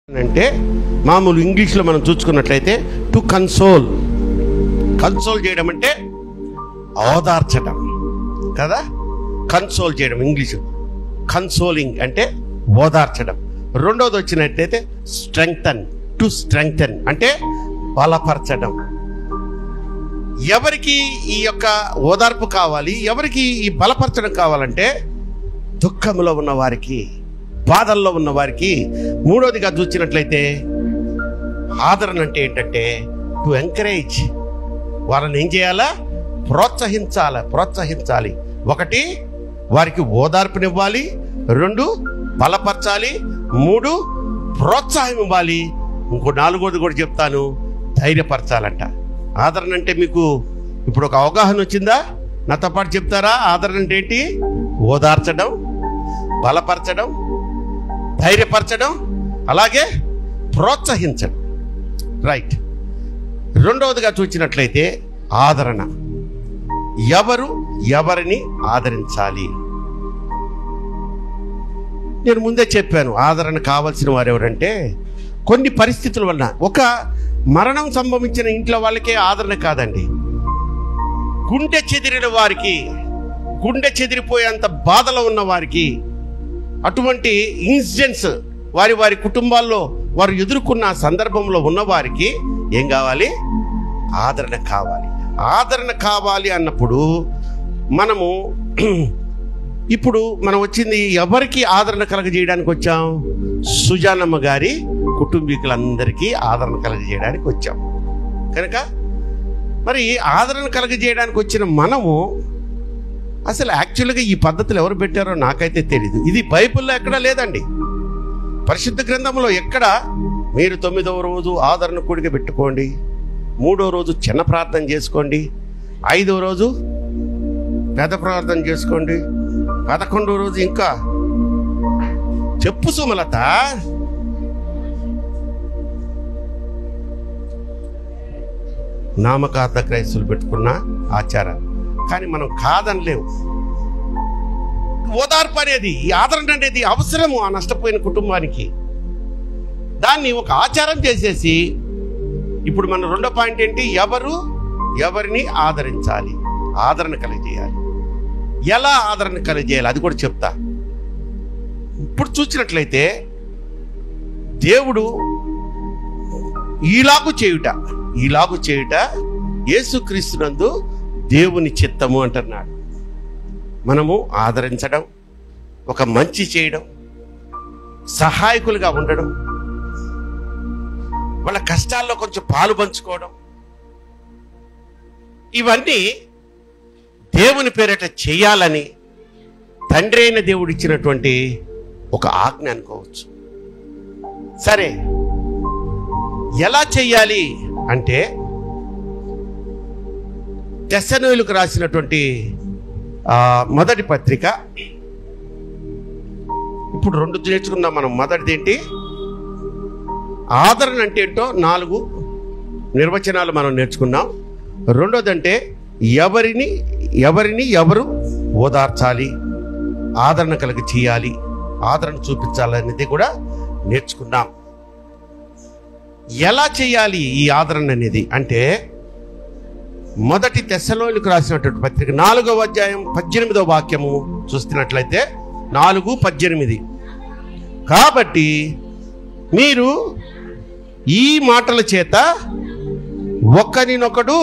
అంటే మామూలు ఇంగ్లీష్లో మనం చూసుకున్నట్లయితే టు కన్సోల్ చేయడం అంటే ఓదార్చడం కదా. కన్సోల్ చేయడం ఇంగ్లీషు, కన్సోలింగ్ అంటే ఓదార్చడం. రెండోది వచ్చినట్లయితే స్ట్రెంగ్థన్ అంటే బలపరచడం. ఎవరికి ఈ యొక్క ఓదార్పు కావాలి, ఎవరికి ఈ బలపరచడం కావాలంటే దుఃఖంలో ఉన్న వారికి, బాధల్లో ఉన్న వారికి. మూడోదిగా చూసినట్లయితే ఆదరణ అంటే ఏంటంటే టు ఎంకరేజ్, వాళ్ళని ఏం చేయాలా? ప్రోత్సహించాలి. ఒకటి, వారికి ఓదార్పునివ్వాలి. రెండు, బలపరచాలి. మూడు, ప్రోత్సాహం ఇవ్వాలి. ఇంకో నాలుగోది కూడా చెప్తాను, ధైర్యపరచాలంట. ఆదరణ అంటే మీకు ఇప్పుడు ఒక అవగాహన వచ్చిందా? నాతో పాటు చెప్తారా? ఆదరణ అంటే ఏంటి? ఓదార్చడం, బలపరచడం, ధైర్యపరచడం, అలాగే ప్రోత్సహించడం. రైట్. రెండవదిగా చూసినట్లయితే ఆదరణ. ఎవరిని ఆదరించాలి? నేను ముందే చెప్పాను, ఆదరణ కావాల్సిన వారు ఎవరంటే కొన్ని పరిస్థితుల వలన, ఒక మరణం సంభవించిన ఇంట్లో వాళ్ళకే ఆదరణ కాదండి, గుండె చెదిరిన వారికి, గుండె చెదిరిపోయేంత బాధలో ఉన్న వారికి, అటువంటి ఇన్సిడెంట్స్ వారి కుటుంబాల్లో వారు ఎదుర్కొన్న సందర్భంలో ఉన్నవారికి ఏం కావాలి? ఆదరణ కావాలి. ఆదరణ కావాలి అన్నప్పుడు ఇప్పుడు మనం వచ్చింది ఎవరికి ఆదరణ కలగజేయడానికి వచ్చాం? సుజానమ్మ గారి కుటుంబీకులందరికీ ఆదరణ కలగజేయడానికి వచ్చాం. కనుక మరి ఆదరణ కలగజేయడానికి వచ్చిన మనము అసలు యాక్చువల్గా ఈ పద్ధతులు ఎవరు పెట్టారో నాకైతే తెలీదు. ఇది బైబిల్లో ఎక్కడా లేదండి, పరిశుద్ధ గ్రంథంలో ఎక్కడ. మీరు 9వ రోజు ఆదరణ కూడిక పెట్టుకోండి, 3వ రోజు చిన్న ప్రార్థన చేసుకోండి, 5వ రోజు పెద్ద ప్రార్థన చేసుకోండి, 11వ రోజు ఇంకా చెప్పు సుమలత. నామకార్థ క్రైస్తవులు పెట్టుకున్న ఆచారాలు, కానీ మనం కాదనలేవు. ఓదార్పు అనేది, ఈ ఆదరణ అనేది అవసరము ఆ నష్టపోయిన కుటుంబానికి. దాన్ని ఒక ఆచారం చేసేసి, ఇప్పుడు మన రెండో పాయింట్ ఏంటి? ఎవరిని ఆదరించాలి, ఆదరణ కలిగజేయాలి. ఎలా ఆదరణ కలిగజేయాలి అది కూడా చెప్తా. ఇప్పుడు చూసినట్లయితే దేవుడు ఈలాగు చేయుట యేసుక్రీస్తునందు దేవుని చిత్తము అంటున్నాడు. మనము ఆదరించడం, ఒక మంచి చేయడం, సహాయకులుగా ఉండడం, వాళ్ళ కష్టాల్లో కొంచెం పాలు పంచుకోవడం, ఇవన్నీ దేవుని పేరిట చేయాలని తండ్రి అయిన దేవుడు ఇచ్చినటువంటి ఒక ఆజ్ఞ అనుకోవచ్చు. సరే, ఎలా చెయ్యాలి అంటే తెస్సలోనికీయులకు రాసినటువంటి మొదటి పత్రిక, ఇప్పుడు 2 నేర్చుకున్నాం మనం. మొదటిది ఏంటి? ఆదరణ అంటే ఏంటో 4 నిర్వచనాలు మనం నేర్చుకున్నాం. రెండోది అంటే ఎవరు ఓదార్చాలి, ఆదరణ కలిగి చేయాలి, ఆదరణ చూపించాలనేది కూడా నేర్చుకున్నాం. ఎలా చేయాలి ఈ ఆదరణ అనేది అంటే, మొదటి తెస్సలోనికీయులకు రాసినటువంటి పత్రిక 4వ అధ్యాయం 18వ వాక్యము చూస్తున్నట్లయితే 4:18, కాబట్టి మీరు ఈ మాటల చేత ఒకరినొకడు,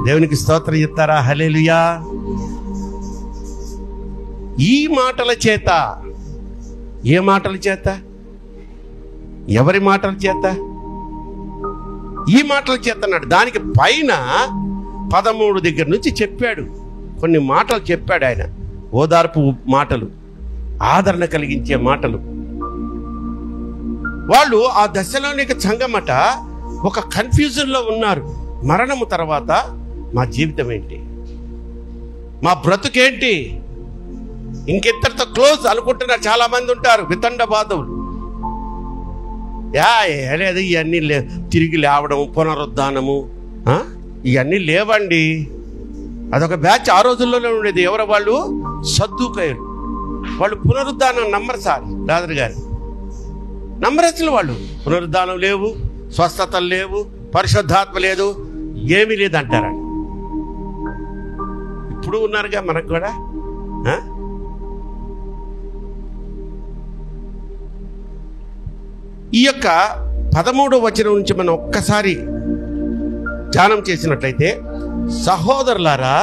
దేవునికి స్తోత్రం చెప్తారా? హల్లెలూయా. ఈ మాటల చేత, ఏ మాటల చేత? ఎవరి మాటల చేత? ఈ మాటల చేత అన్నాడు. దానికి పైన 13 దగ్గర నుంచి చెప్పాడు, కొన్ని మాటలు చెప్పాడు ఆయన. ఓదార్పు మాటలు, ఆదరణ కలిగించే మాటలు. వాళ్ళు ఆ దశలోనిక సంఘమట ఒక కన్ఫ్యూజన్లో ఉన్నారు. మరణము తర్వాత మా జీవితం ఏంటి, మా బ్రతుకేంటి, ఇంకెంతటితో క్లోజ్ అనుకుంటున్నారు. చాలా మంది ఉంటారు వితండ బాధవులు. లేదు, ఇవన్నీ తిరిగి లేవడం, పునరుద్ధానము, ఇవన్నీ లేవండి. అదొక బ్యాచ్ ఆ రోజుల్లోనే ఉండేది. ఎవరు వాళ్ళు? సద్దూకయ్యులు. వాళ్ళు పునరుద్ధానం నమ్మరు సార్. రాజర్ గారు నమ్మరస్తులు వాళ్ళు. పునరుద్ధానం లేవు, స్వస్థతలు లేవు, పరిశుద్ధాత్మ లేదు, ఏమీ లేదు అంటారా? ఇప్పుడు ఉన్నారుగా మనకు కూడా. ఈ యొక్క 13వ వచనం నుంచి మనం ఒక్కసారి ధ్యానం చేసినట్లయితే, సహోదరులారా,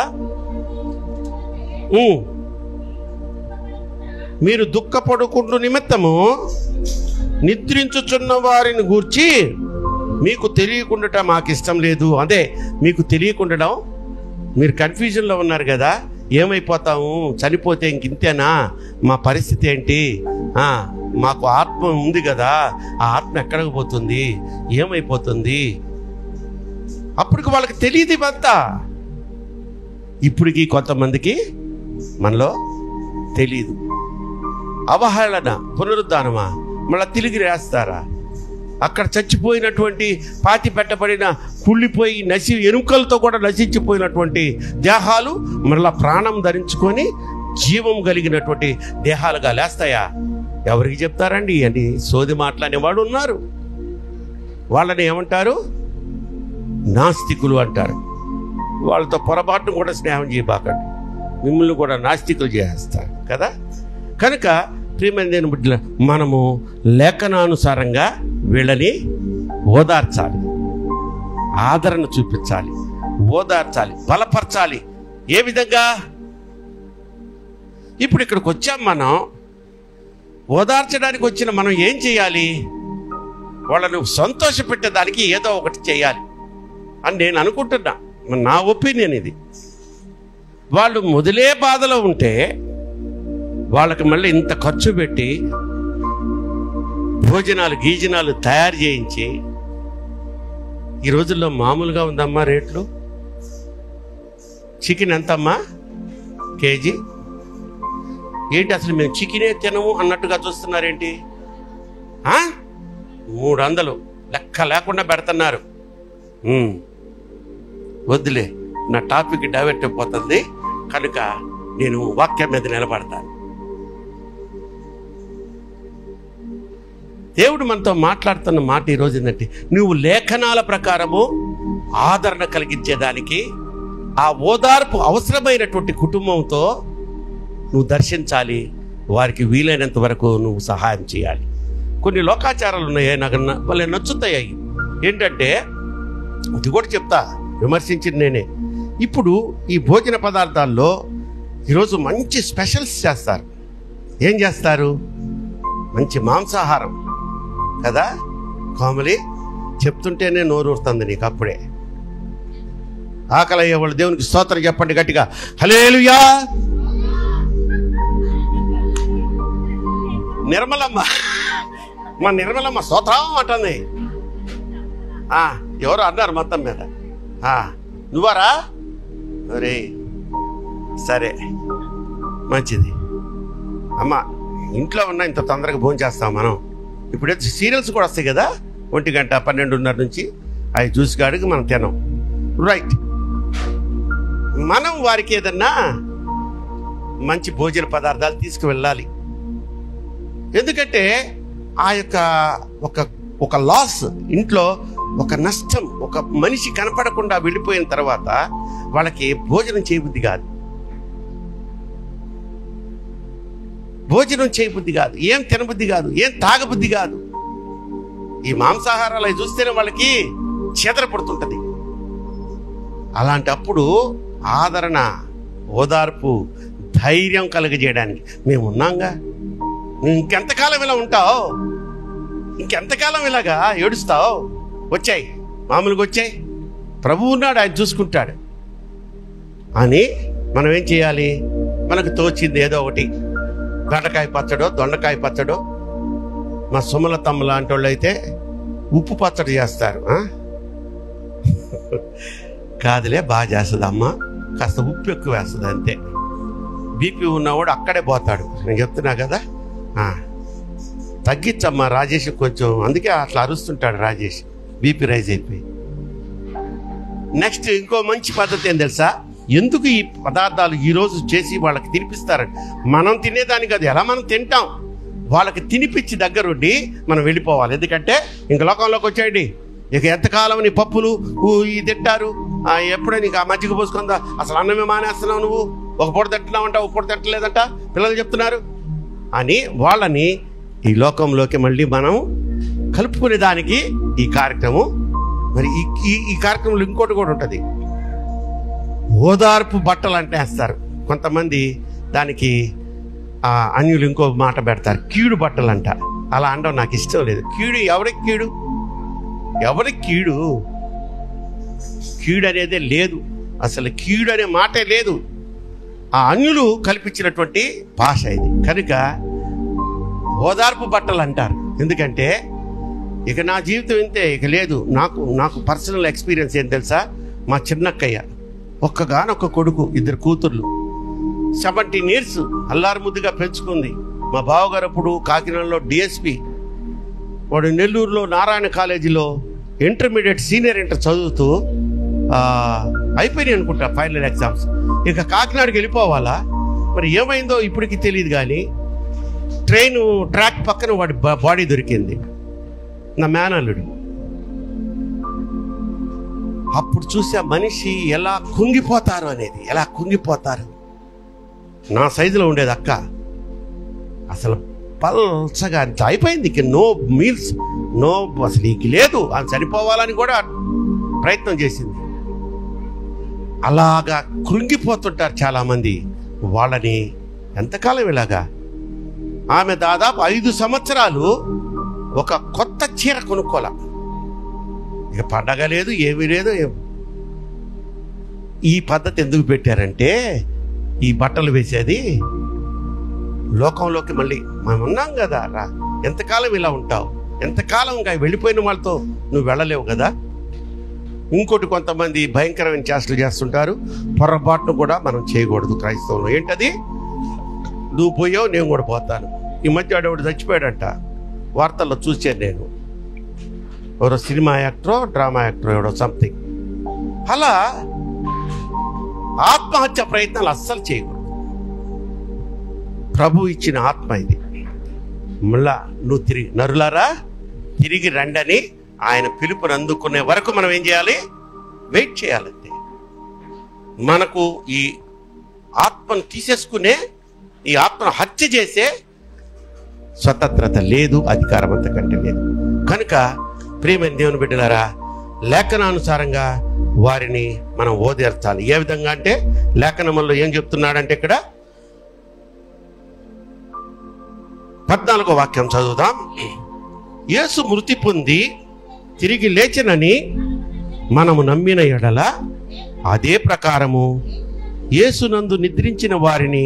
మీరు దుఃఖపడుకుంటూ నిమిత్తము నిద్రించుచున్న వారిని గూర్చి మీకు తెలియకుండా మాకు ఇష్టం లేదు. అదే మీకు తెలియకుండా మీరు కన్ఫ్యూజన్లో ఉన్నారు కదా, ఏమైపోతాము, చనిపోతే ఇంకింతేనా, మా పరిస్థితి ఏంటి, మాకు ఆత్మ ఉంది కదా, ఆ ఆత్మ ఎక్కడికి పోతుంది, ఏమైపోతుంది, అప్పటికి వాళ్ళకి తెలియదు ఇవంతా. ఇప్పటికి కొంతమందికి మనలో తెలియదు. అవహేళన, పునరుద్ధానమా, మళ్ళీ తిరిగి వేస్తారా? అక్కడ చచ్చిపోయినటువంటి, పాతి పెట్టబడిన, కుళ్ళిపోయి ఎముకలతో కూడా నశించిపోయినటువంటి దేహాలు మళ్ళా ప్రాణం ధరించుకొని జీవం కలిగినటువంటి దేహాలుగా లేస్తాయా? ఎవరికి చెప్తారండి అని సోది మాట్లాడే వాడు ఉన్నారు. వాళ్ళని ఏమంటారు? నాస్తికులు అంటారు. వాళ్ళతో పొరపాటును కూడా స్నేహం చేయబాకండి, మిమ్మల్ని కూడా నాస్తికులు చేస్తారు కదా. కనుక ప్రియమైన దేవుని బిడ్డలు, మనము లేఖనానుసారంగా వీళ్ళని ఓదార్చాలి, ఆదరణ చూపించాలి, ఓదార్చాలి, బలపరచాలి. ఏ విధంగా? ఇప్పుడు ఇక్కడికి వచ్చాం, మనం ఓదార్చడానికి వచ్చిన మనం ఏం చేయాలి? వాళ్ళను సంతోష పెట్టేదానికి ఏదో ఒకటి చేయాలి అని నేను అనుకుంటున్నా. నా ఒపీనియన్ ఇది. వాళ్ళు మొదలే బాధలో ఉంటే వాళ్ళకి మళ్ళీ ఇంత ఖర్చు పెట్టి భోజనాలు గీజనాలు తయారు చేయించి, ఈ రోజుల్లో మామూలుగా ఉందమ్మా రేట్లు. చికెన్ ఎంతమ్మా కేజీ? ఏంటి అసలు మేము చికెనే తినము అన్నట్టుగా చూస్తున్నారేంటి? 300 లెక్క లేకుండా పెడుతున్నారు. వద్దులే, నా టాపిక్ డైవర్ట్ అయిపోతుంది కనుక నేను వాక్యం మీద నిలబడతాను. దేవుడు మనతో మాట్లాడుతున్న మాట ఈరోజు ఏంటంటే, నువ్వు లేఖనాల ప్రకారము ఆదరణ కలిగించేదానికి, ఆ ఓదార్పు అవసరమైనటువంటి కుటుంబంతో నువ్వు దర్శించాలి. వారికి వీలైనంత వరకు నువ్వు సహాయం చేయాలి. కొన్ని లోకాచారాలు ఉన్నాయి, నాకు వాళ్ళే నచ్చుతాయి. ఏంటంటే, ఇది కూడా చెప్తా, విమర్శించింది నేనే. ఇప్పుడు ఈ భోజన పదార్థాల్లో ఈరోజు మంచి స్పెషల్స్ చేస్తారు. ఏం చేస్తారు? మంచి మాంసాహారం కదా. కోమలి చెప్తుంటేనే నోరూరుతుంది నీకు. అప్పుడే ఆకలి అయ్యేవాళ్ళు దేవునికి స్తోత్రం చెప్పండి గట్టిగా, హల్లెలూయా. నిర్మలమ్మ, మా నిర్మలమ్మ స్తోత్రం అంటుంది. ఎవరు అన్నారు మొత్తం మీద? నువ్వారా? అరే సరే, మంచిది. అమ్మ, ఇంట్లో ఉన్న ఇంత తొందరగా భోజనం చేస్తాం మనం. ఇప్పుడైతే సీరియల్స్ కూడా వస్తాయి కదా, 1 గంట 12:30 నుంచి. అవి చూసి కాడికి మనం తినం. రైట్. మనం వారికి ఏదన్నా మంచి భోజన పదార్థాలు తీసుకువెళ్ళాలి. ఎందుకంటే ఆ యొక్క ఒక లాస్, ఇంట్లో ఒక నష్టం, ఒక మనిషి కనపడకుండా వెళ్ళిపోయిన తర్వాత వాళ్ళకి భోజనం చేయబుద్ధి కాదు, భోజనం చేయబుద్ధి కాదు, ఏం తినబుద్ధి కాదు, ఏం తాగబుద్ధి కాదు. ఈ మాంసాహారాలు అవి చూస్తేనే వాళ్ళకి చెదరపడుతుంటది. అలాంటప్పుడు ఆదరణ, ఓదార్పు, ధైర్యం కలుగజేయడానికి మేము ఉన్నాంగా. నువ్వు ఇంకెంతకాలం ఇలా ఉంటావు? ఇంకెంతకాలం ఇలాగా ఏడుస్తావు? వచ్చాయి, మామూలుగా వచ్చాయి, ప్రభువు ఉన్నాడు, ఆయన చూసుకుంటాడు అని మనం ఏం చేయాలి? మనకు తోచింది ఏదో ఒకటి, బెండకాయ పచ్చడో, దొండకాయ పచ్చడో. మా సుమలతమ్మ లాంటి వాళ్ళు అయితే ఉప్పు పచ్చడి చేస్తారు. కాదులే, బాగా చేస్తుంది అమ్మ, కాస్త ఉప్పు ఎక్కువ వేస్తుంది అంతే. బీపీ ఉన్నవాడు అక్కడే పోతాడు. నేను చెప్తున్నా కదా, తగ్గించమ్మా రాజేష్ కొంచెం. అందుకే అట్లా అరుస్తుంటాడు రాజేష్, బీపీ రైజ్ అయిపోయి. నెక్స్ట్ ఇంకో మంచి పద్ధతి ఏం తెలుసా? ఎందుకు ఈ పదార్థాలు ఈరోజు చేసి వాళ్ళకి తినిపిస్తారండి? మనం తినేదానికి కాదు, ఎలా మనం తింటాం. వాళ్ళకి తినిపించి దగ్గరుండి మనం వెళ్ళిపోవాలి. ఎందుకంటే ఇంక లోకంలోకి వచ్చేయండి, ఇక ఎంతకాలం నీ పప్పులు ఈ తింటారు, ఎప్పుడే నీకు ఆ మజ్జిగ పోసుకుందా, అసలు అన్నమే మానేస్తున్నావు, నువ్వు ఒక పూట తింటున్నావంట, ఒక పూట తింటలేదంట, పిల్లలు చెప్తున్నారు అని వాళ్ళని ఈ లోకంలోకి మళ్ళీ మనం కలుపుకునే దానికి ఈ కార్యక్రమం. మరి ఈ కార్యక్రమంలో ఇంకోటి కూడా ఉంటుంది, ఓదార్పు బట్టలు అంటే వేస్తారు కొంతమంది. దానికి అన్యులు ఇంకో మాట పెడతారు, కీడు బట్టలు అంట. అలా అనడం నాకు ఇష్టం లేదు. కీడు ఎవరికి కీడు? ఎవరికి కీడు? కీడు అనేదే లేదు, అసలు కీడు అనే మాటే లేదు. ఆ అన్యులు కల్పించినటువంటి భాష ఇది. కనుక ఓదార్పు బట్టలు అంటారు. ఎందుకంటే ఇక నా జీవితం ఇంతే, ఇక లేదు. నాకు పర్సనల్ ఎక్స్పీరియన్స్ ఏం తెలుసా? మా చిన్నక్కయ్య ఒక్కగానొక్క కొడుకు, 2 కూతుర్లు, 17 years అల్లారు ముద్దుగా పెంచుకుంది. మా బావగారు అప్పుడు కాకినాడలో డిఎస్పి, వాడు నెల్లూరులో నారాయణ కాలేజీలో ఇంటర్మీడియట్ సీనియర్ ఇంటర్ చదువుతూ అయిపోయినాయి అనుకుంటా ఫైనల్ ఎగ్జామ్స్. ఇక కాకినాడకి వెళ్ళిపోవాలా, మరి ఏమైందో ఇప్పటికి తెలియదు. కానీ ట్రైన్ ట్రాక్ పక్కన వాడి బాడీ దొరికింది, నా మేనల్లుడు. అప్పుడు చూసి ఆ మనిషి ఎలా కుంగిపోతారు అనేది, ఎలా కుంగిపోతారు. నా సైజులో ఉండేది అక్క, అసలు పల్చగా అంత అయిపోయింది. ఇక నో మీల్స్, నో, అసలు ఇంక లేదు. అది చనిపోవాలని కూడా ప్రయత్నం చేసింది. అలాగా కృంగిపోతుంటారు చాలామంది. వాళ్ళని ఎంతకాలం ఇలాగా? ఆమె దాదాపు 5 సంవత్సరాలు ఒక కొత్త చీర కొనుక్కోలే. ఇక పండగ లేదు, ఏమీ లేదు. ఈ పద్ధతి ఎందుకు పెట్టారంటే, ఈ బట్టలు వేసేది లోకంలోకి మళ్ళీ మనం ఉన్నాం కదా రా, ఎంతకాలం ఇలా ఉంటావు? ఎంతకాలం ఇంకా వెళ్ళిపోయిన వాళ్ళతో నువ్వు వెళ్ళలేవు కదా. ఇంకోటి, కొంతమంది భయంకరమైన చేష్టలు చేస్తుంటారు. పొరపాటును కూడా మనం చేయకూడదు క్రైస్తవులు. ఏంటది? నువ్వు పోయావు, నేను కూడా పోతాను. ఈ మధ్య ఆడవాడు చచ్చిపోయాడంట, వార్తల్లో చూసాను నేను. ఎవరో సినిమా యాక్టరో డ్రామా యాక్టరో ఎవడో సంథింగ్. అలా ఆత్మహత్య ప్రయత్నాలు అస్సలు చేయకూడదు. ప్రభు ఇచ్చిన ఆత్మ ఇది. మళ్ళా నువ్వు తిరిగి, నరులారా తిరిగి రండని ఆయన పిలుపుని అందుకునే వరకు మనం ఏం చేయాలి? వెయిట్ చేయాలంటే. మనకు ఈ ఆత్మను తీసేసుకునే, ఈ ఆత్మను హత్య చేసే స్వతంత్రత లేదు, అధికారం అంతకంటే లేదు. కనుక ప్రియమైన దేవుని బిడ్డలారా, లేఖనానుసారంగా వారిని మనం ఓదార్చాలి. ఏ విధంగా అంటే, లేఖనంలో ఏం చెప్తున్నాడంటే, ఇక్కడ 14వ వాక్యం చదువుదాం. యేసు మృతి పొంది తిరిగి లేచినని మనము నమ్మిన ఎడల, అదే ప్రకారము యేసునందు నిద్రించిన వారిని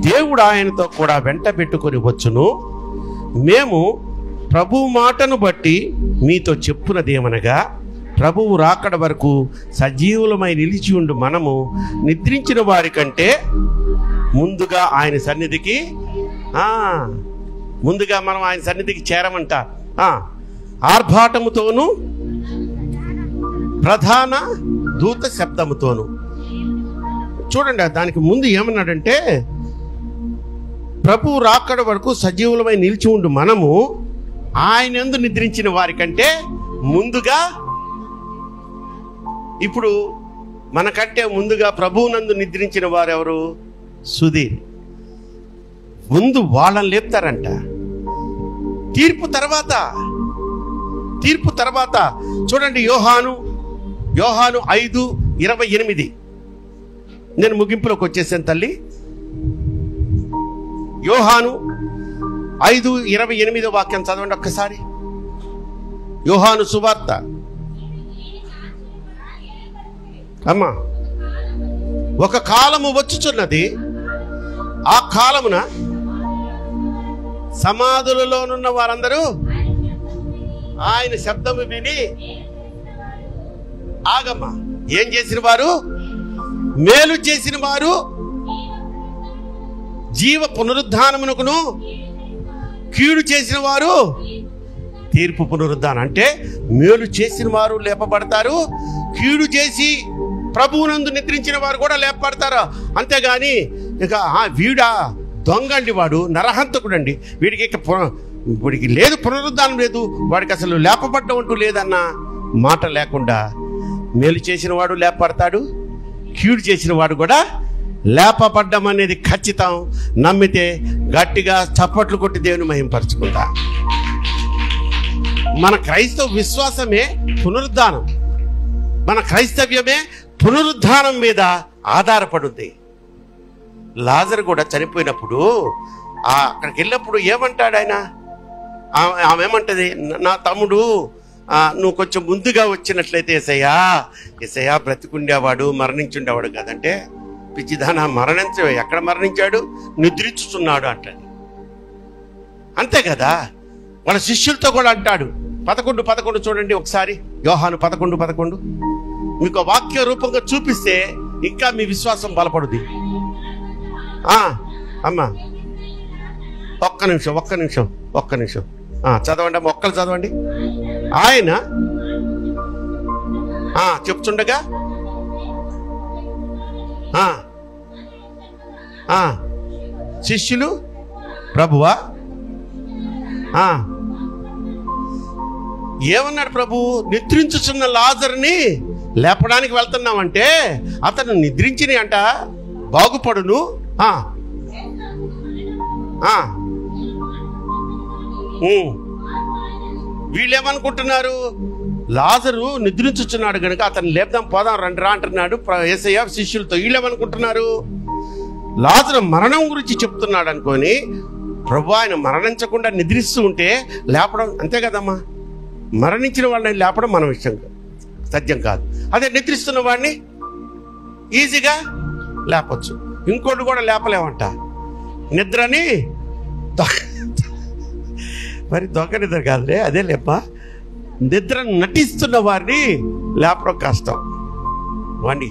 దేవుడు ఆయనతో కూడా వెంట పెట్టుకొని వచ్చును. మేము ప్రభు మాటను బట్టి మీతో చెప్పునదేమనగా, ప్రభువు రాకడ వరకు సజీవులమై నిలిచి ఉండు మనము నిద్రించిన వారి కంటే ముందుగా ఆయన సన్నిధికి మనం ఆయన సన్నిధికి చేరమంట. ఆర్భాటముతోను ప్రధాన దూత శబ్దముతోను. చూడండి, దానికి ముందు ఏమన్నాడంటే, ప్రభువు రాకడ వరకు సజీవులమై నిలిచి ఉండు మనము ఆయన యందు నిద్రించిన వారి కంటే ముందుగా. ఇప్పుడు మనకంటే ముందుగా ప్రభువునందు నిద్రించిన వారు ఎవరు? సుధీర్. ముందు వాళ్ళని లేపుతారంట. తీర్పు తర్వాత చూడండి, యోహాను 5:28. నేను ముగింపులోకి వచ్చేసాను తల్లి. యోహాను 5:28 వాక్యం చదవండి ఒక్కసారి. యోహాను సువార్త. అమ్మా, ఒక కాలము వచ్చుచున్నది, ఆ కాలమున సమాధులలోనున్న వారందరూ ఆయన శబ్దము విని, ఆగమ్మా, ఏం చేసిన వారు? మేలు చేసిన వారు జీవ పునరుద్ధానమునకును, కీడు చేసిన వారు తీర్పు పునరుద్ధానం. అంటే మేలు చేసిన వారు లేపబడతారు, కీడు చేసి ప్రభువునందు నిద్రించిన వారు కూడా లేపబడతారు. అంతేగాని ఇక వీడా దొంగ అండి, వాడు నరహంతకుడు అండి, వీడికి లేదు పునరుద్ధానం లేదు, వాడికి అసలు లేపబడ్డం అంటూ లేదన్న మాట లేకుండా మేలు చేసిన వాడు లేపబడతాడు, కీడు చేసిన వాడు కూడా లేపబడ్డం అనేది ఖచ్చితం. నమ్మితే గట్టిగా చప్పట్లు కొట్టి దేవుని మహింపరచుకుంటా. మన క్రైస్తవ విశ్వాసమే పునరుద్ధానం, మన క్రైస్తవ్యమే పునరుద్ధానం మీద ఆధారపడుద్ది. లాజరు కూడా చనిపోయినప్పుడు అక్కడికి వెళ్ళినప్పుడు ఏమంటాడు ఆయన? ఆమె ఏమంటది? నా తమ్ముడు నువ్వు కొంచెం ముందుగా వచ్చినట్లయితే యేసయ్యా బ్రతికుండేవాడు, మరణించుండేవాడు కదంటే, పిచ్చిదానా ఎక్కడ మరణించాడు? నిద్రించుతున్నాడు అంటది. అంతే కదా. వాళ్ళ శిష్యులతో కూడా అంటాడు. 11:11 చూడండి ఒకసారి, యోహాను 11:11. మీకు వాక్య రూపంగా చూపిస్తే ఇంకా మీ విశ్వాసం బలపడుద్ది. అమ్మా ఒక్క నిమిషం చదవండి అమ్మ, ఒక్కరు చదవండి. ఆయన చెప్తుండగా శిష్యులు, ప్రభువా ఏమన్నాడు ప్రభు? నిద్రించుచున్న లాజరుని లేపడానికి వెళ్తున్నామంటే అతను నిద్రించిని అంట, బాగుపడును. వీళ్ళేమనుకుంటున్నారు? లాజరు నిద్రించుచున్నాడు కనుక అతను లేపుదాం, పోదాం రండిరా అంటున్నాడు యేసయ్య శిష్యులతో. వీళ్ళేమనుకుంటున్నారు? లాజరు మరణం గురించి చెప్తున్నాడు అనుకొని ప్రభు ఆయన మరణించకుండా నిద్రిస్తూ ఉంటే లేపడం, అంతే కదమ్మా, మరణించిన వాళ్ళని లేపడం మన విషయం సత్యం కాదు. అదే నిద్రిస్తున్న వాడిని ఈజీగా లేపచ్చు. ఇంకోటి కూడా లేపలేమంట, నిద్రని. మరి దొంగ నిద్ర కాదులే, అదే లేప. నిద్ర నటిస్తున్న వారిని లేపడం కష్టం. వాడిని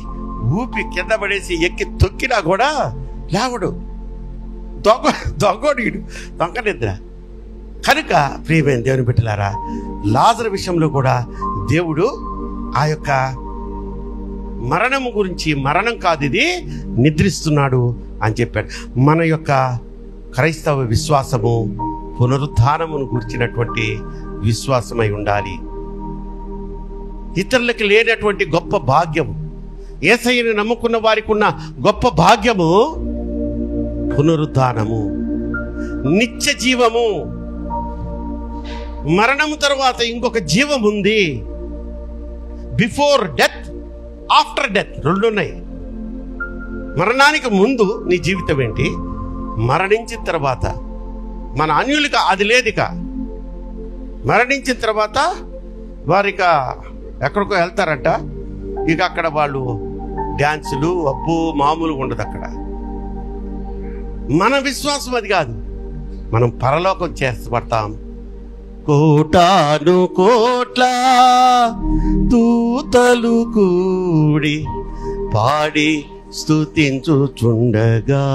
ఊపి కింద పడేసి ఎక్కి తొక్కినా కూడా లేవడు. దొంగోడు దొంగ నిద్ర. కనుక ప్రియమైన దేవుని బిడ్డలారా, లాజరు విషయంలో కూడా దేవుడు ఆ యొక్క మరణము గురించి, మరణం కాదు ఇది, నిద్రిస్తున్నాడు అని చెప్పాడు. మన యొక్క క్రైస్తవ విశ్వాసము పునరుద్ధానమును గురించినటువంటి విశ్వాసమై ఉండాలి. ఇతరులకు లేనటువంటి గొప్ప భాగ్యము, యేసయ్యను నమ్ముకున్న వారికి ఉన్న గొప్ప భాగ్యము పునరుద్ధానము, నిత్య జీవము. మరణము తర్వాత ఇంకొక జీవం ఉంది. బిఫోర్ డెత్, ఆఫ్టర్ డెత్ రెండు ఉన్నాయి. మరణానికి ముందు నీ జీవితం ఏంటి, మరణించిన తర్వాత మన అన్యులకి అది లేదు. ఇక మరణించిన తర్వాత వారిక ఎక్కడికో వెళ్తారంట. ఇక అక్కడ వాళ్ళు డ్యాన్సులు మామూలుగా ఉండదు అక్కడ. మన విశ్వాసం అది కాదు. మనం పరలోకం చేర్చబడతాం. కోటాను కోట్ల దూతలు కూడి పాడి స్తుతించుచుండగా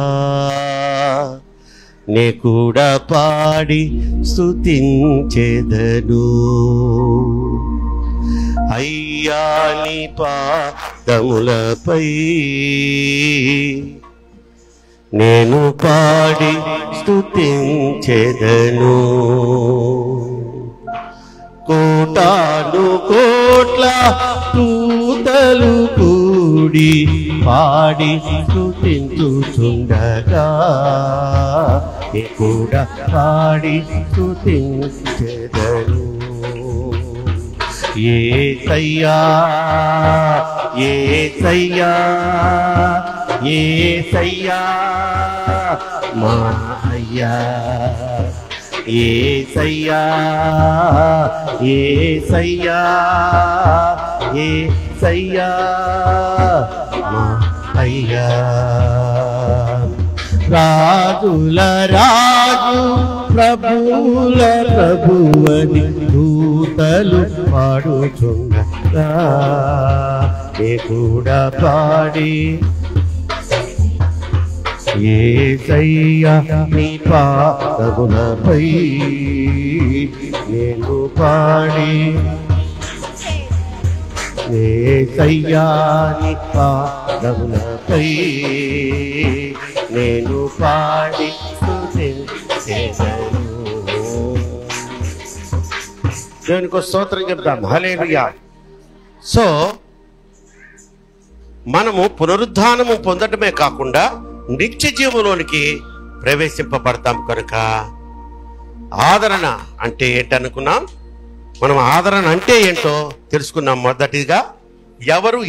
నే కూడా పాడి స్తుతించెదను. అయ్యా నీ పాదములపై నేను పాడి స్తుతించెదను. కోటాను కోట్ల దూతలు కూడి పాడి స్తుతించుచుండగా నే కూడా పాడి స్తుతించెదను. యేసయ్యా యేసయ్యా యేసయ్యా మా అయ్యా, యేసయ్యా యేసయ్యా యేసయ్యా మా అయ్యా. రాజుల రాజు ప్రభుల ప్రభువని దూతలు పాడుచుండగా నే కూడా పాడి యేసయ్యా నీ పాదములపై నేను పాడి యేసయ్యా నీ పాదములపై నేను పాడి స్తుతించెదను. దేవునికి స్తోత్రం చెప్తాం. హల్లెలూయా. సో మనము పునరుద్ధానము పొందటమే కాకుండా నిత్య జీవంలోనికి ప్రవేశింపబడతాం. కనుక ఆదరణ అంటే ఏంటనుకున్నాం? మనం ఆదరణ అంటే ఏంటో తెలుసుకున్నాం. మొదటిగా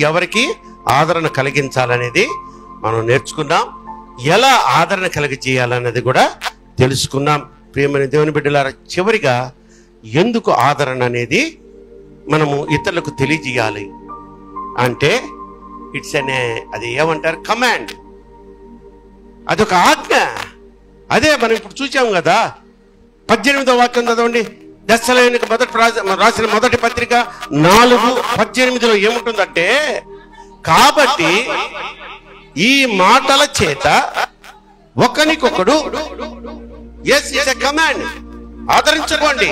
ఎవరికి ఆదరణ కలిగించాలనేది మనం నేర్చుకున్నాం. ఎలా ఆదరణ కలిగజేయాలనేది కూడా తెలుసుకున్నాం. ప్రియమైన దేవుని బిడ్డలారా, చివరిగా ఎందుకు ఆదరణ అనేది మనము ఇతరులకు తెలియజేయాలి అంటే అది ఏమంటారు? కమాండ్. అదొక ఆజ్ఞ. అదే మనం ఇప్పుడు చూసాం కదా. 18వ వాక్యం చదవండి. దెస్సలోనికీయులకు రాసిన మొదటి పత్రిక 4:18 ఏముంటుందంటే, కాబట్టి ఈ మాటల చేత ఒకనికొకడు, ఎస్ ఇట్స్ ఎ కమాండ్, ఆదరించుకోండి.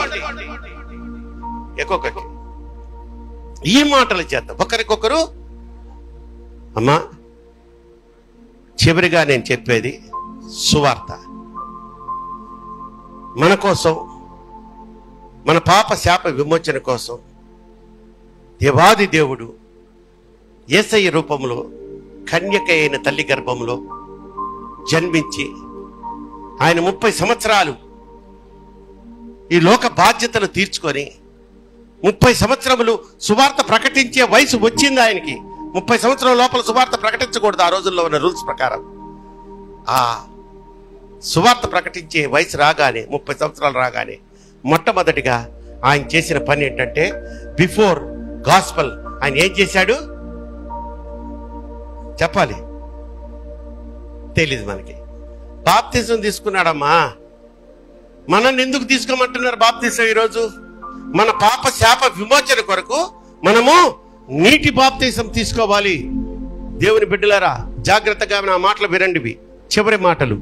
ఒక్కొక్కటి ఈ మాటల చేత ఒకరికొకరు. అమ్మా, చివరిగా నేను చెప్పేది సువార్త. మన కోసం, మన పాప శాప విమోచన కోసం దేవాది దేవుడు యేసయ్య రూపంలో కన్యక అయిన తల్లి గర్భంలో జన్మించి ఆయన 30 సంవత్సరాలు ఈ లోక బాధ్యతలు తీర్చుకొని 30 సంవత్సరములు సువార్త ప్రకటించే వయసు వచ్చింది ఆయనకి. 30 సంవత్సరాల లోపల సువార్త ప్రకటించకూడదు ఆ రోజుల్లో ఉన్న రూల్స్ ప్రకారం. ఆ సువార్త ప్రకటించే వయసు రాగానే, 30 సంవత్సరాలు రాగానే మొట్టమొదటిగా ఆయన చేసిన పని ఏంటంటే, బిఫోర్ గాస్పల్ ఆయన ఏం చేశాడు చెప్పాలి? తెలీదు మనకి. బాప్తిజం తీసుకున్నాడమ్మా. మనల్ని ఎందుకు తీసుకోమంటున్నారు బాప్తిజం? ఈరోజు మన పాప శాప విమోచన కొరకు మనము నీటి బాప్తిజం తీసుకోవాలి. దేవుని బిడ్డలారా, జాగ్రత్తగా నా మాటలు వినండివి. చివరి మాటలు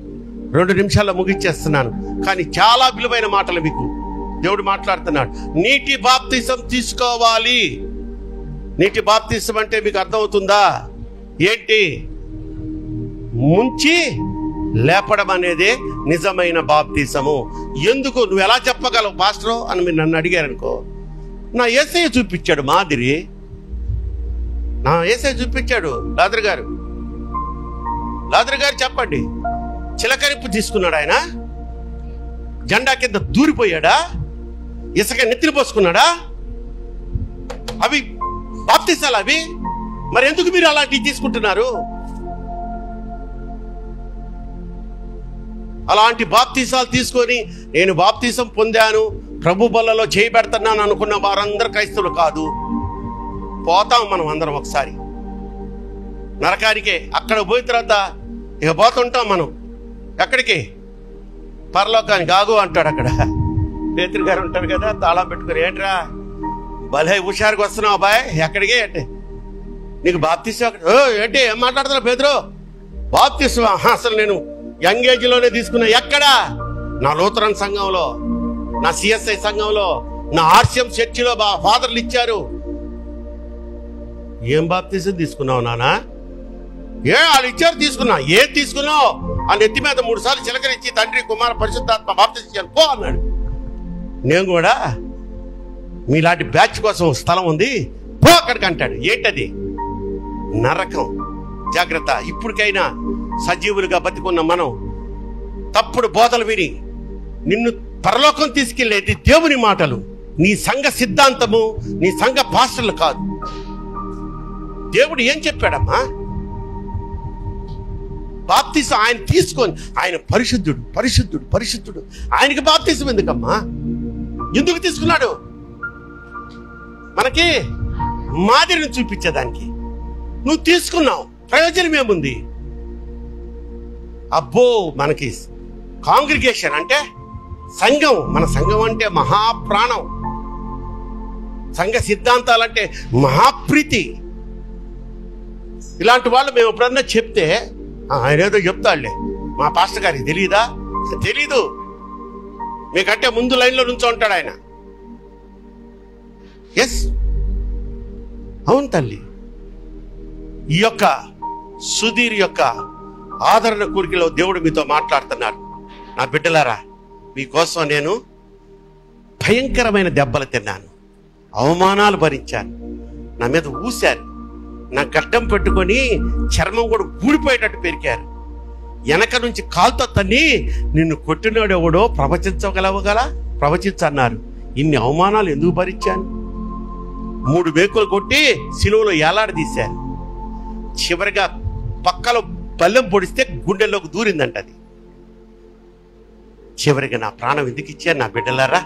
2 నిమిషాల్లో ముగించేస్తున్నాను, కానీ చాలా విలువైన మాటలు మీకు దేవుడు మాట్లాడుతున్నాడు. నీటి బాప్తిజం తీసుకోవాలి. నీటి బాప్తిజం అంటే మీకు అర్థమవుతుందా ఏంటి? ముంచి లేపడం అనేదే నిజమైన బాప్తిజము. ఎందుకు? నువ్వు ఎలా చెప్పగలవు పాస్టర్ అని మీరు నన్ను అడిగారనుకో, నా యేసయ్య చూపించాడు మాదిరి. నా యేసయ్య చూపించాడు. లాజరు గారు చెప్పండి, చిలకరింపు తీసుకున్నాడు ఆయన? జెండా కింద దూరిపోయాడా? ఇసుక నెత్తిని పోసుకున్నాడా? అవి బాప్తిసాలు అవి. మరి ఎందుకు మీరు అలాంటివి తీసుకుంటున్నారు? అలాంటి బాప్తిసాలు తీసుకొని నేను బాప్తిసం పొందాను, ప్రభు బల్లలో చేయబెడుతున్నాను అనుకున్న వారందరూ క్రైస్తవులు కాదు. పోతాం మనం అందరం ఒకసారి నరకానికే. అక్కడ పోయిన తర్వాత ఇక పోతుంటాం మనం. ఎక్కడికి? పరలోకానికి. ఆగు అంటాడు అక్కడ. పేతురు గారు ఉంటారు కదా, తాళం పెట్టుకుని, ఏంట్రా భలే హుషారుగా వస్తున్నావు అబ్బాయి, ఎక్కడికి అంటే, నీకు బాప్తిసం ఏంటి? ఏం మాట్లాడుతున్నావు పేతురు? బాప్తిసం అసలు నేను యంగ్ ఏజ్ లోనే తీసుకున్నా. ఎక్కడా? నా లూథరన్ సంఘంలో, నా సిఎస్ఐ సంఘంలో, నా ఆర్సిఎం చర్చిలో ఫాదర్లు ఇచ్చారు. ఏం బాప్తిసం తీసుకున్నావు నానా? వాళ్ళు ఇచ్చారు, తీసుకున్నా. ఏం తీసుకున్నావు? ఆ నెత్తి మీద 3 సార్లు చిలకరించి తండ్రి కుమార పరిశుద్ధాత్మ బాప్తిసం పో అన్నాడు. నేను కూడా మీలాంటి బ్యాచ్ కోసం స్థలం ఉంది, పో అక్కడికి అంటాడు. ఏంటది? నరకం. జాగ్రత్త. ఇప్పటికైనా సజీవులుగా బతికున్న మనం తప్పుడు బోధలు విని నిన్ను పరలోకం తీసుకెళ్లేది దేవుని మాటలు, నీ సంఘ సిద్ధాంతము, నీ సంఘ పాస్టర్లు కాదు. దేవుడు ఏం చెప్పాడమ్మా? బాప్తిసం ఆయన తీసుకొని, ఆయన పరిశుద్ధుడు పరిశుద్ధుడు పరిశుద్ధుడు. ఆయనకి బాప్తిసం ఎందుకమ్మా? ఎందుకు తీసుకున్నాడు? మనకి మాదిరిని చూపించేదానికి. నువ్వు తీసుకున్నావు, ప్రయోజనం ఏముంది? అబ్బో, మనకి కాంగ్రిగేషన్ అంటే సంఘం, మన సంఘం అంటే మహాప్రాణం, సంఘ సిద్ధాంతాలంటే మహాప్రీతి. ఇలాంటి వాళ్ళు మేము ఎప్పుడన్నా చెప్తే ఆయన ఏదో చెప్తాడులే, మా పాస్టర్ గారికి తెలియదా? తెలీదు. మీకంటే ముందు లైన్లో నుంచో ఉంటాడు ఆయన. ఎస్, అవును తల్లి. ఈ యొక్క సుధీర్ యొక్క ఆదరణ కూడికలో దేవుడు మీతో మాట్లాడుతున్నారు. నా బిడ్డలారా, మీకోసం నేను భయంకరమైన దెబ్బలు తిన్నాను, అవమానాలు భరించాను, నా మీద ఊశారు, నా గడ్డం పెట్టుకొని చర్మం కూడా ఊడిపోయేటట్టు పెరికారు, వెనక నుంచి కాలుతో తన్ని నిన్ను కొట్టినాడు ఎవడో ప్రవచించన్నారు. ఇన్ని అవమానాలు ఎందుకు భరించాను? 3 మేకులు కొట్టి సిలువలో ఏలాడదీశారు. చివరిగా పక్కలో బల్లెం పొడిస్తే గుండెల్లోకి దూరిందంట అది. చివరిగా నా ప్రాణం ఎందుకు ఇచ్చారు? నా బిడ్డలారా,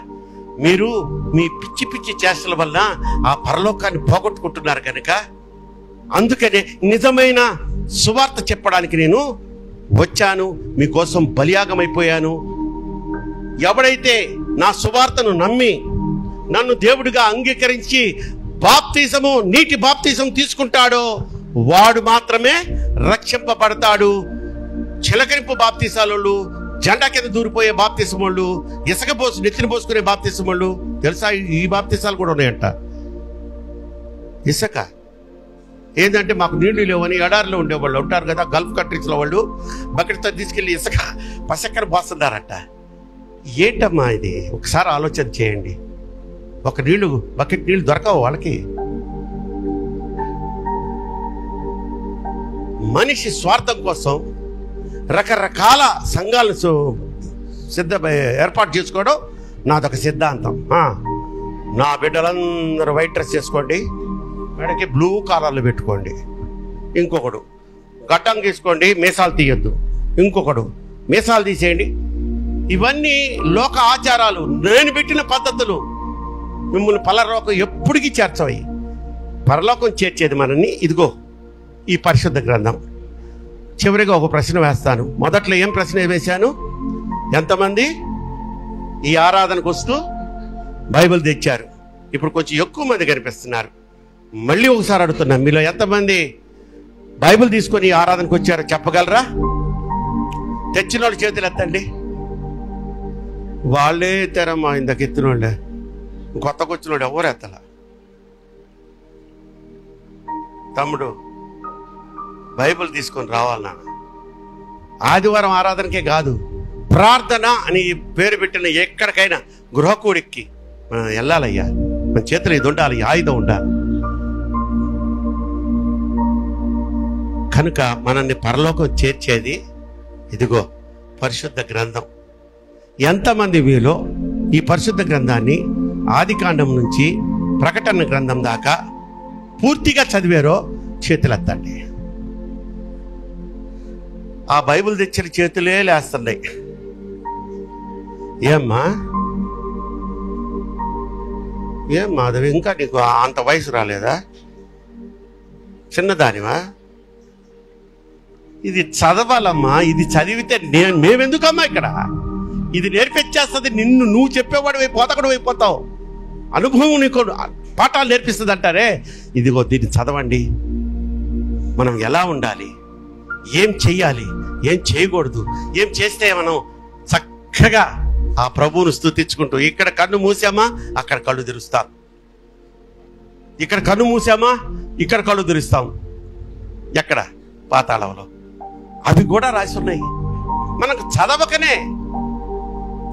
మీరు మీ పిచ్చి పిచ్చి చేష్టల వల్ల ఆ పరలోకాన్ని పోగొట్టుకుంటున్నారు కనుక, అందుకనే నిజమైన సువార్త చెప్పడానికి నేను వచ్చాను, మీకోసం బలియాగమైపోయాను. ఎవడైతే నా సువార్తను నమ్మి నన్ను దేవుడిగా అంగీకరించి బాప్తిజము, నీటి బాప్తిజం తీసుకుంటాడో వాడు మాత్రమే రక్షింపబడతాడు. చిలకరింపు బాప్తిసాలు, జెండా కింద దూరిపోయే బాప్తిసమోళ్ళు, ఇసుక పోసు నెత్తిన పోసుకునే బాప్తిసమోళ్ళు, తెలుసా ఈ బాప్తిసాలు కూడా ఉన్నాయంట. ఇసుక ఏంటంటే మాకు నీళ్లు లేవని ఎడారిలో ఉండేవాళ్ళు ఉంటారు కదా, గల్ఫ్ కంట్రీస్లో వాళ్ళు బకెట్తో తీసుకెళ్ళి ఇసుక పసక్కర పోస్తున్నారట. ఏంటమ్మా ఇది? ఒకసారి ఆలోచన చేయండి. బకెట్ నీళ్లు దొరకవు వాళ్ళకి. మనిషి స్వార్థం కోసం రకరకాల సంఘాలను ఏర్పాటు చేసుకోవడం నాదొక సిద్ధాంతం. నా బిడ్డలందరూ వైట్ డ్రెస్ చేసుకోండి, మెడకి బ్లూ కాలర్లు పెట్టుకోండి. ఇంకొకడు గడ్డం తీసుకోండి, మీసాలు తీయొద్దు. ఇంకొకడు మీసాలు తీసేయండి. ఇవన్నీ లోక ఆచారాలు, నేను పెట్టిన పద్ధతులు. మిమ్మల్ని పరలోకం ఎప్పటికీ చేర్చవయి. పరలోకం చేర్చేది మనల్ని ఇదిగో ఈ పరిశుద్ధ గ్రంథం. చివరిగా ఒక ప్రశ్న వేస్తాను. మొదట్లో ఏం ప్రశ్న వేశాను? ఎంతమంది ఈ ఆరాధనకు వస్తూ బైబిల్ తెచ్చారు? ఇప్పుడు కొంచెం ఎక్కువ మంది కనిపిస్తున్నారు. మళ్ళీ ఒకసారి అడుగుతున్నా, మీలో ఎంతమంది బైబిల్ తీసుకొని ఈ ఆరాధనకు వచ్చారో చెప్పగలరా? తెచ్చిన వాళ్ళు చేతులు ఎత్తండి. వాళ్ళే ఎత్తారమ్మా, ఇందాక ఎత్తిన వాళ్ళే. కొత్తగా వచ్చిన వాడు ఎవరు ఎత్తలా. తమ్ముడు, బైబిల్ తీసుకొని రావాలి నాన్న. ఆదివారం ఆరాధనకే కాదు, ప్రార్థన అని పేరు పెట్టిన ఎక్కడికైనా గృహకూడికి మనం వెళ్ళాలయ్యా. మన చేతిలో ఇది ఉండాలి, ఆయుధం ఉండాలి. కనుక మనల్ని పరలోకం చేర్చేది ఇదిగో పరిశుద్ధ గ్రంథం. ఎంతమంది మీలో ఈ పరిశుద్ధ గ్రంథాన్ని ఆదికాండం నుంచి ప్రకటన గ్రంథం దాకా పూర్తిగా చదివారో చేతులెత్తండి. ఆ బైబిల్ తెచ్చిన చేతులే లేస్తున్నాయి. ఏమ్మా అది ఇంకా నీకు అంత వయసు రాలేదా? చిన్నదానివా? ఇది చదవాలమ్మా. ఇది చదివితే మేమెందుకమ్మా ఇక్కడ? ఇది నేర్పించేస్తుంది నిన్ను. నువ్వు చెప్పేవాడు పోతకడు అయిపోతావు. అనుభవం నీకు పాఠాలు నేర్పిస్తుంది అంటారే. ఇదిగో దీన్ని చదవండి. మనం ఎలా ఉండాలి, ఏం చెయ్యాలి, ఏం చేయకూడదు, ఏం చేస్తే మనం చక్కగా ఆ ప్రభువును స్తుతించుకుంటూ, ఇక్కడ కన్ను మూసామా అక్కడ కళ్ళు తెరుస్తాం, ఇక్కడ కన్ను మూసామా ఇక్కడ కళ్ళు తెరుస్తాం. ఎక్కడ? పాతాళంలో. అవి కూడా రాసి ఉన్నాయి. మనకు చదవకనే,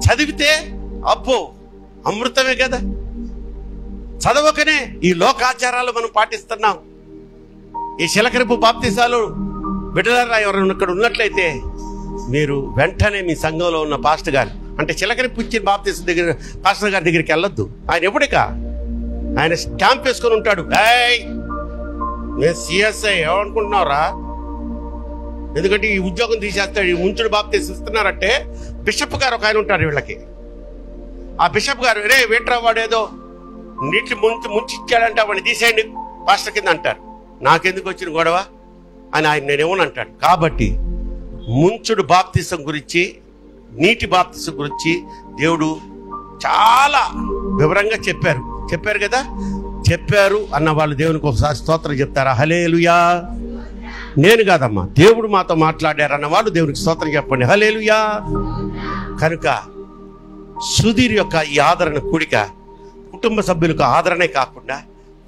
చదివితే అబ్బో అమృతమే కదా. చదవకనే ఈ లోకాచారాలు మనం పాటిస్తున్నాం. ఈ చిలకరింపు బాప్తిసాలు బిడ్డలారా ఎవరైనా ఇక్కడ ఉన్నట్లయితే మీరు వెంటనే మీ సంఘంలో ఉన్న పాస్టర్ గారు, అంటే చిలకరింపు ఇచ్చిన బాప్తిసం దగ్గర పాస్టర్ గారి దగ్గరికి వెళ్ళొద్దు. ఆయన ఎప్పుడిక ఆయన స్టాంప్ వేసుకొని ఉంటాడు. నేను సిఎస్ఐ ఏమనుకుంటున్నావురా? ఎందుకంటే ఈ ఉద్యోగం తీసేస్తాడు, ఈ ముంచుడు బాప్తిసం ఇస్తున్నారంటే బిషప్ గారు ఒక ఆయన ఉంటారు వీళ్ళకి. ఆ బిషప్ గారు రే వేట్రా వాడేదో నీటి ముంచిచ్చాడంటే వాడిని తీసేయండి పాస్టర్ కింద అంటారు. నాకెందుకు వచ్చిన గొడవ అని ఆయన నేనేమని అంటాడు. కాబట్టి ముంచుడు బాప్తిసం గురించి, నీటి బాప్తిసం గురించి దేవుడు చాలా వివరంగా చెప్పారు కదా. చెప్పారు అన్న వాళ్ళు దేవునికి ఒకసారి స్తోత్రం చెప్తారా? హల్లెలూయా. నేను కాదమ్మా, దేవుడు మాతో మాట్లాడారు అన్న వాళ్ళు దేవునికి స్తోత్రం చెప్పండి. హల్లెలూయా. కనుక సుధీర్ యొక్క ఈ ఆదరణ కూడిక కుటుంబ సభ్యులకు ఆదరణే కాకుండా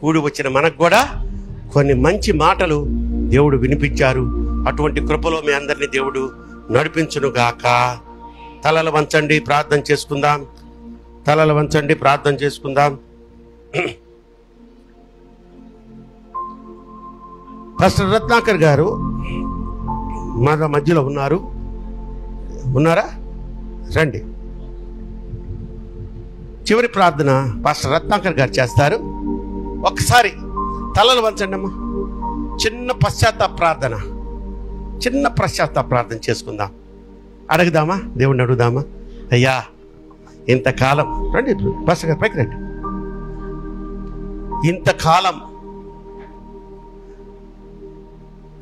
కూడి వచ్చిన మనకు కూడా కొన్ని మంచి మాటలు దేవుడు వినిపించారు. అటువంటి కృపలో మీ అందరినీ దేవుడు నడిపించునుగాక. తలలు వంచండి, ప్రార్థన చేసుకుందాం. తలలు వంచండి, ప్రార్థన చేసుకుందాం. పాస్టర్ రత్నాకర్ గారు మన మధ్యలో ఉన్నారా? రండి. చివరి ప్రార్థన పాస్టర్ రత్నాకర్ గారు చేస్తారు. ఒక్కసారి తలలు వంచండి అమ్మా. చిన్న పశ్చాత్తాప ప్రార్థన చేసుకుందాం. అడుగుదామా, దేవుడిని అడుగుదామా? అయ్యా, ఇంతకాలం రండి పాస్టర్ గారు, పైకి రండి. ఇంతకాలం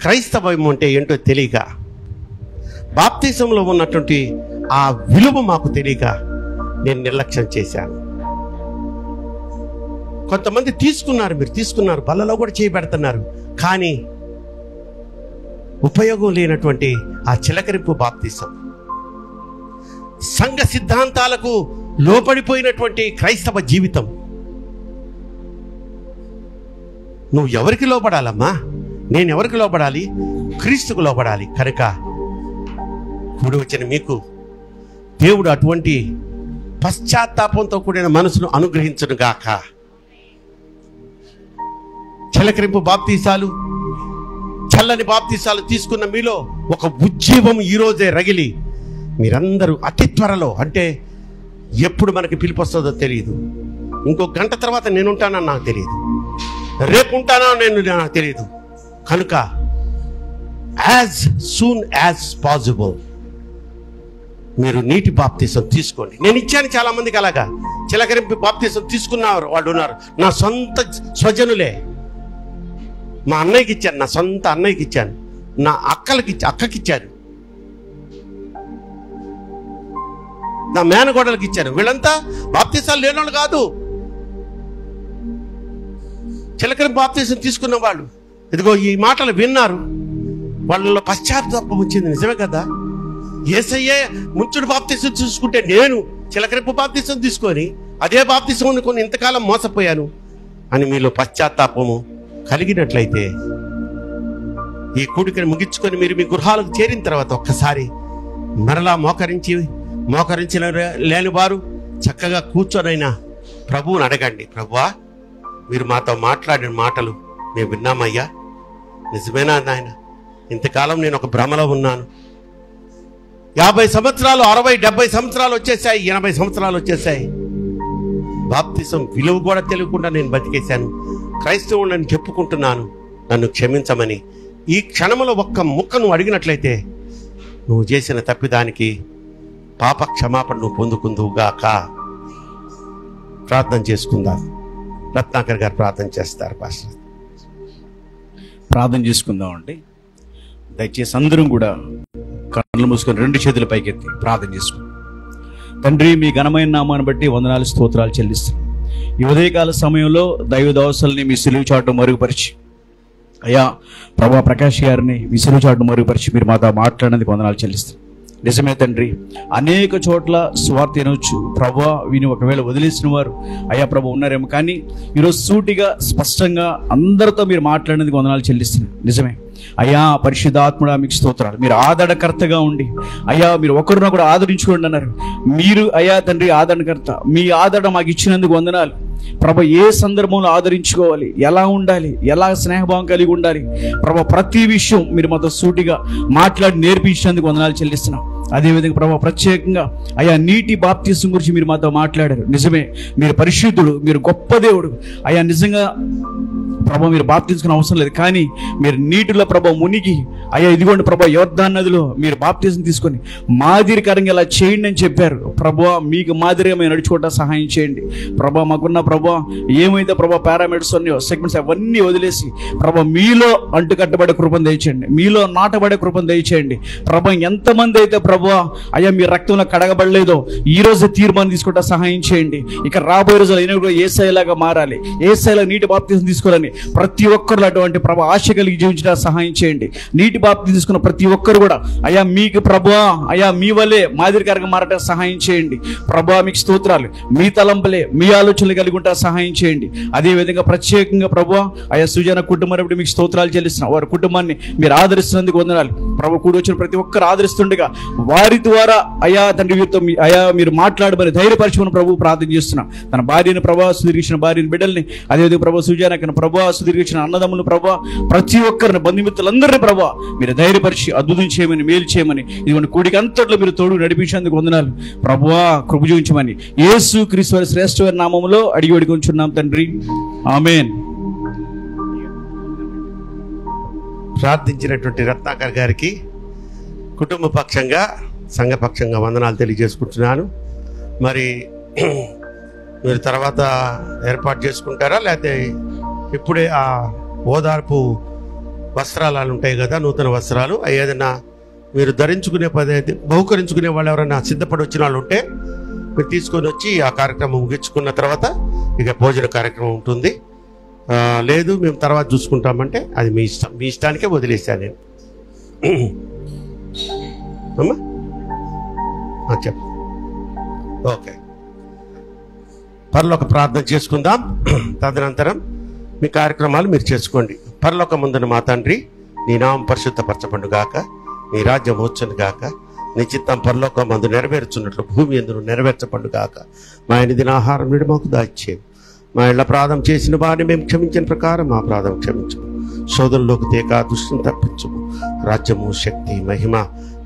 క్రైస్తవం అంటే ఏంటో తెలియక, బాప్తిజంలో ఉన్నటువంటి ఆ విలువ మాకు తెలియక నేను నిర్లక్ష్యం చేశాను. కొంతమంది మీరు తీసుకున్నారు, బల్లలో కూడా చేయబెడుతున్నారు. కానీ ఉపయోగం లేనటువంటి ఆ చిలకరింపు బాప్తిజం, సంఘ సిద్ధాంతాలకు లోపడిపోయినటువంటి క్రైస్తవ జీవితం. నువ్వు ఎవరికి లోపడాలమ్మా? నేను ఎవరికి లోపడాలి? క్రీస్తుకు లోపడాలి. కనుక ఇప్పుడు వచ్చిన మీకు దేవుడు అటువంటి పశ్చాత్తాపంతో కూడిన మనసును అనుగ్రహించును గాక. చిలకరింపు బాప్తీసాలు, చల్లని బాప్తీసాలు తీసుకున్న మీలో ఒక ఉజ్జీవం ఈరోజే రగిలి మీరందరూ అతి త్వరలో, అంటే ఎప్పుడు మనకి పిలుపు వస్తుందో తెలియదు, ఇంకో గంట తర్వాత నేనుంటానని నాకు తెలియదు, రేపు ఉంటానో నాకు తెలియదు. కనుక యాజ్ సూన్ యాజ్ పాసిబుల్ మీరు నీటి బాప్తీసం తీసుకోండి. నేను ఇచ్చాను చాలా మందికి అలాగా. చిలకరింపు బాప్తీసం తీసుకున్నారు వాళ్ళు ఉన్నారు. నా సొంత స్వజనులే. మా అన్నయ్యకి ఇచ్చాను, నా సొంత అన్నయ్యకి ఇచ్చాను, నా అక్కకి ఇచ్చాను, నా మేనగోడలకి ఇచ్చాను. వీళ్ళంతా బాప్తీసాలు లేనోళ్ళు కాదు, చిలకరింపు బాప్తీసం తీసుకున్న వాళ్ళు. ఇదిగో ఈ మాటలు విన్నారు, వాళ్ళలో పశ్చాత్తాపం వచ్చింది. నిజమే కదా, యేసయ్యే ముంచుడు బాప్తీసం చూసుకుంటే నేను చిలకరింపు బాప్తీసం తీసుకొని అదే బాప్తీసం కొన్ని ఇంతకాలం మోసపోయాను అని మీలో పశ్చాత్తాపము కలిగినట్లయితే ఈ కూడికను ముగించుకొని మీరు మీ గృహాలకు చేరిన తర్వాత ఒక్కసారి మరలా మోకరించిన లేని వారు చక్కగా కూర్చొనైనా ప్రభువుని అడగండి. ప్రభువా, మీరు మాతో మాట్లాడిన మాటలు మేము విన్నామయ్యా, నిజమేనా నాయన? ఇంతకాలం నేను ఒక భ్రమలో ఉన్నాను. 50 సంవత్సరాలు, 60, 70 సంవత్సరాలు వచ్చేసాయి, 80 సంవత్సరాలు వచ్చేసాయి. బాప్తిసం విలువ కూడా తెలియకుండా నేను బతికేశాను. క్రైస్తవుని చెప్పుకుంటున్నాను, నన్ను క్షమించమని ఈ క్షణంలో ఒక్క ముక్కను అడిగినట్లయితే నువ్వు చేసిన తప్పిదానికి పాప క్షమాపణ నువ్వు పొందుకుందువుగాక. ప్రార్థన చేసుకుందాం. రత్నాకర్ గారు ప్రార్థన చేస్తారు. పాస్టర్ ప్రార్థన చేసుకుందామండి. దయచేసి అందరం కూడా కళ్ళు మూసుకొని 2 చేతుల పైకెత్తి ప్రార్థన చేసుకుందాం. తండ్రి, మీ ఘనమైన నామాన్ని బట్టి వందనాలు, స్తోత్రాలు చెల్లిస్తున్నాం. ఈ ఉదయకాల సమయంలో దైవ దోసల్ని మీ సిలువ చాటు మరుగుపరిచి, అయ్యా ప్రభా ప్రకాష్ గారిని మీ సిలువ చాటు మరుగుపరిచి మీరు మాతో మాట్లాడినందుకు వందనాలు చెల్లిస్తున్నాం. నిజమే తండ్రి, అనేక చోట్ల స్వార్థ వినవచ్చు ప్రభా, విని ఒకవేళ వదిలేసిన వారు అయ్యా ప్రభు ఉన్నారేమో, కానీ ఈరోజు సూటిగా స్పష్టంగా అందరితో మీరు మాట్లాడినందుకు వందనాలు చెల్లిస్తున్నాం. నిజమే అయ్యా, పరిశుద్ధాత్ముడా మీకు స్తోత్రాలు. మీరు ఆదరణకర్తగా ఉండి అయ్యా మీరు ఒకరినొకరు ఆదరించుకోండి అన్నారు. మీరు అయ్యా తండ్రి ఆదరణకర్త, మీ ఆదరణ మాకు ఇచ్చినందుకు వందనాలు ప్రభా. ఏ సందర్భంలో ఆదరించుకోవాలి, ఎలా ఉండాలి, ఎలా స్నేహభావం కలిగి ఉండాలి ప్రభా, ప్రతి విషయం మీరు మాతో సూటిగా మాట్లాడి నేర్పించినందుకు వందనాలు చెల్లిస్తున్నాం. అదేవిధంగా ప్రభా, ప్రత్యేకంగా అయ్యా నీటి బాప్తిసం గురించి మీరు మాతో మాట్లాడారు. నిజమే, మీరు పరిశుద్ధుడు, మీరు గొప్ప దేవుడు అయ్యా. నిజంగా ప్రభా మీరు బాప్తించుకునే అవసరం లేదు, కానీ మీరు నీటిలో ప్రభా మునిగి అయ్యా ఇదిగోండి ప్రభా యోర్దాను నదిలో మీరు బాప్తిజం తీసుకొని మాదిరికరంగా ఇలా చేయండి అని చెప్పారు. ప్రభా మీకు మాదిరిగా మేము నడుచుకోవడం సహాయం చేయండి ప్రభా. మాకున్న ప్రభా ఏమైతే ప్రభా పారామీటర్స్ ఉన్నాయో, సెగ్మెంట్స్ అవన్నీ వదిలేసి ప్రభా మీలో అంటుకట్టబడే కృపను దయచేయండి, మీలో నాటబడే కృపను దయచేయండి ప్రభా. ఎంతమంది అయితే ప్రభా అయ్యా మీ రక్తంలో కడగబడలేదో ఈ రోజు తీర్మానం తీసుకుంటా సహాయం చేయండి. ఇక రాబోయే రోజులు అయినా కూడా యేసయ్యలాగా మారాలి, యేసయ్యలా నీటి బాప్తిజం తీసుకోవాలని ప్రతి ఒక్కరు అటువంటి ప్రభు ఆశ కలిగి జీవించడానికి సహాయం చేయండి. నీటి బాప్తిసం తీసుకున్న ప్రతి ఒక్కరు కూడా అయ్యా మీకు ప్రభువా అయ్యా మీ వల్లే మాదిరికరంగా మారడానికి సహాయం చేయండి. ప్రభువా మీకు స్తోత్రాలు. మీ తలంపులే మీ ఆలోచనలు కలిగి ఉంటా సహాయం చేయండి. అదేవిధంగా ప్రత్యేకంగా ప్రభువా అయ్యా సుజన కుటుంబం మీకు స్తోత్రాలు చెల్లిస్తున్నాం. వారి కుటుంబాన్ని మీరు ఆదరిస్తున్నందుకు వందనాలు. ప్రభు కూడి వచ్చిన ప్రతి ఒక్కరు ఆదరిస్తుండగా వారి ద్వారా అయ్యా తండ్రి వీరితో అయ్యా మీరు మాట్లాడమని ధైర్యపరచుకుని ప్రభు ప్రార్థన చేస్తున్నాం. తన భార్యను ప్రభా సుదీర్ఘించిన భార్యను బిడ్డల్ని, అదేవిధంగా ప్రభు సుజానకైన ప్రభా సుదీర్ఘించిన అన్నదమ్ములు ప్రభా ప్రతి ఒక్కరిని బంధుమిత్రులందరినీ ప్రభా మీరు ధైర్యపరిచి అద్భుతం చేయమని మేలు చేయమని ఇదిగోండి కూడికి అంతట్లో మీరు తోడు నడిపించేందుకు వందనాలు. ప్రభువా కృప చూపించమని యేసు క్రీస్తు వారి శ్రేష్ఠమైన నామములో అడిగి వేడుకొంచున్నాం తండ్రి, ఆమేన్. ప్రార్థించినటువంటి రత్నాకర్ గారికి కుటుంబ పక్షంగా సంఘపక్షంగా వందనాలు తెలియజేసుకుంటున్నాను. మరి మీరు తర్వాత ఏర్పాటు చేసుకుంటారా, లేకపోతే ఇప్పుడే ఆ ఓదార్పు వస్త్రాలు ఉంటాయి కదా, నూతన వస్త్రాలు, అవి ఏదైనా మీరు ధరించుకునే బహుకరించుకునే వాళ్ళు ఎవరైనా సిద్ధపడి వచ్చిన వాళ్ళు ఉంటే మీరు తీసుకొని వచ్చి ఆ కార్యక్రమం ముగించుకున్న తర్వాత ఇక భోజన కార్యక్రమం ఉంటుంది. లేదు మేము తర్వాత చూసుకుంటామంటే అది మీ ఇష్టం, మీ ఇష్టానికే వదిలేసాను నేను. అమ్మా చెప్పు. ఓకే, పరలోక ప్రార్థన చేసుకుందాం. తదనంతరం మీ కార్యక్రమాలు మీరు చేసుకోండి. పరలోక ముందున మా తండ్రి, నీ నామం పరిశుద్ధపరచబడును గాక, నీ రాజ్యం వచ్చును గాక, నీ చిత్తం పరలోకం మందు నెరవేర్చున్నట్లు భూమి యందును నెరవేర్చబడును గాక. మా దిన ఆహారం నేడు మాకు దాయిచ్చేము. మా ఇళ్ళ ప్రార్థన చేసిన వారిని మేము క్షమించిన ప్రకారం మా ప్రార్థన క్షమించము. శోధనలోకి తేక దుష్టుని తప్పించము. రాజ్యము శక్తి మహిమ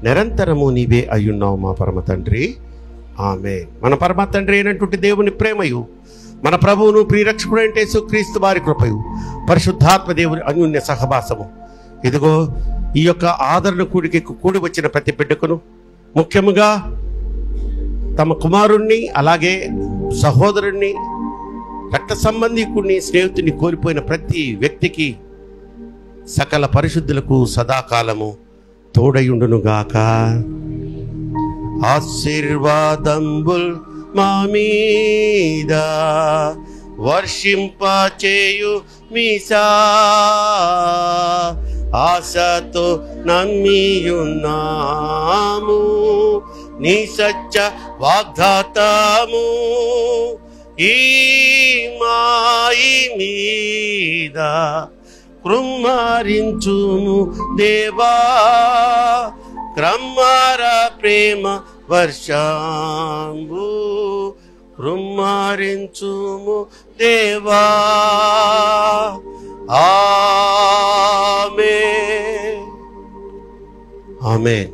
నిరంతరము నీవే అయ్యున్నావు మా పరమ తండ్రి, ఆమేన్. మన పరమ తండ్రి అయినటువంటి దేవుని ప్రేమయు, మన ప్రభువును ప్రియరక్షకుడైన యేసుక్రీస్తు వారి కృపయు, పరిశుద్ధాత్మ దేవుని అన్యోన్య సహవాసము ఇదిగో ఈ యొక్క ఆదరణ కూడి వచ్చిన ప్రతి బిడ్డకును, ముఖ్యంగా తమ కుమారుణ్ణి అలాగే సహోదరుణ్ణి రక్త సంబంధికుడిని స్నేహితుడిని కోల్పోయిన ప్రతి వ్యక్తికి సకల పరిశుద్ధులకు సదాకాలము తోడయుండునుగాక. ఆశీర్వాదంబుల్ మా మీద వర్షింపచేయు మీసా, ఆశతో నమ్మియున్నాము నీ సత్య వాగ్దాతము. ఈ మాయి మీద కృమ్మరించుము దేవా, క్రమ్మర ప్రేమ వర్షంబు కృమ్మరించుము దేవా, ఆమేన్. ఆమేన్.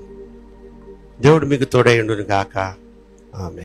దేవుడు మీకు తోడై ఉండును గాక. ఆమేన్.